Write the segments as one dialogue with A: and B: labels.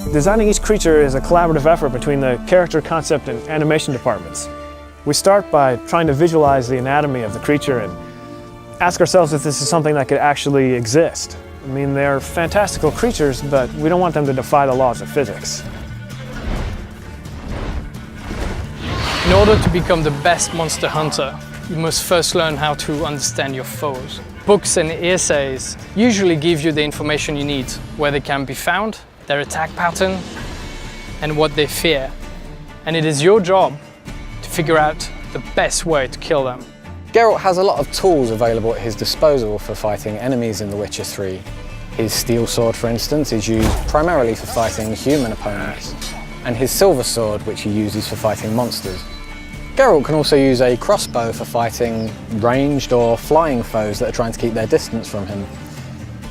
A: Designing each creature is a collaborative effort between the character, concept, and animation departments. We start by trying to visualize the anatomy of the creature and ask ourselves if this is something that could actually exist. I mean, they're fantastical creatures, but we don't want them to defy the laws of physics.
B: In order to become the best monster hunter, you must first learn how to understand your foes. Books and essays usually give you the information you need, where they can be found, their attack pattern, and what they fear. And it is your job to figure out the best way to kill them.
C: Geralt has a lot of tools available at his disposal for fighting enemies in The Witcher 3. His steel sword, for instance, is used primarily for fighting human opponents, and his silver sword, which he uses for fighting monsters. Geralt can also use a crossbow for fighting ranged or flying foes that are trying to keep their distance from him.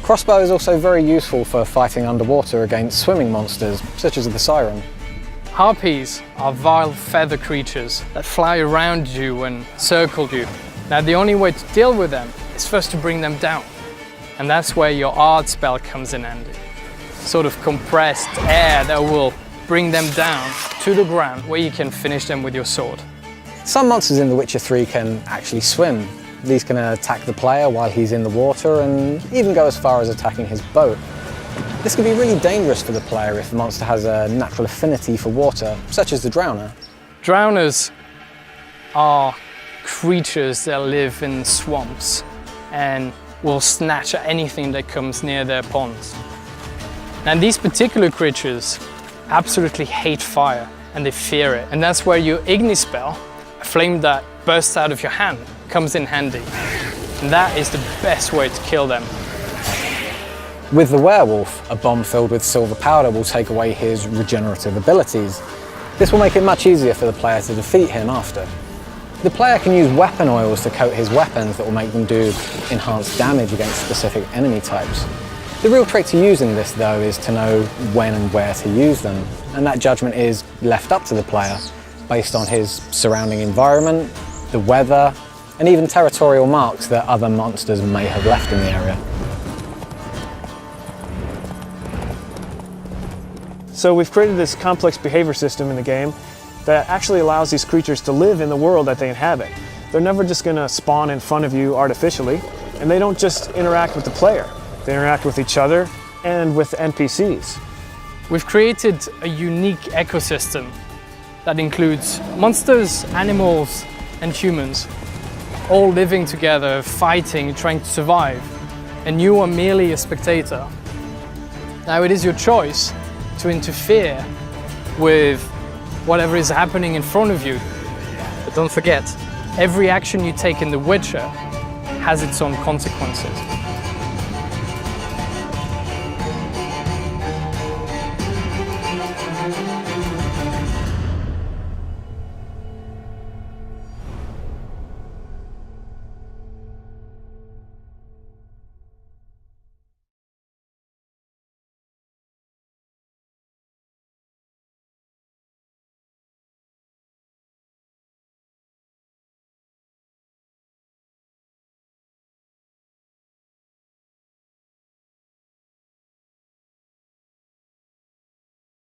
C: Crossbow is also very useful for fighting underwater against swimming monsters, such as the Siren.
B: Harpies are vile feather creatures that fly around you and circle you. Now the only way to deal with them is first to bring them down. And that's where your art spell comes in handy. Sort of compressed air that will bring them down to the ground where you can finish them with your sword.
C: Some monsters in The Witcher 3 can actually swim. These can attack the player while he's in the water and even go as far as attacking his boat. This can be really dangerous for the player if the monster has a natural affinity for water, such as the Drowner.
B: Drowners are creatures that live in swamps and will snatch at anything that comes near their ponds. And these particular creatures absolutely hate fire and they fear it. And that's where your Igni spell, a flame that bursts out of your hand, comes in handy. And that is the best way to kill them.
C: With the werewolf, a bomb filled with silver powder will take away his regenerative abilities. This will make it much easier for the player to defeat him after. The player can use weapon oils to coat his weapons that will make them do enhanced damage against specific enemy types. The real trick to using this, though, is to know when and where to use them, and that judgment is left up to the player based on his surrounding environment, the weather, and even territorial marks that other monsters may have left in the area.
A: So we've created this complex behavior system in the game that actually allows these creatures to live in the world that they inhabit. They're never just going to spawn in front of you artificially, and they don't just interact with the player. They interact with each other and with NPCs.
B: We've created a unique ecosystem that includes monsters, animals, and humans, all living together, fighting, trying to survive, and you are merely a spectator. Now it is your choice to interfere with whatever is happening in front of you. But don't forget, every action you take in The Witcher has its own consequences.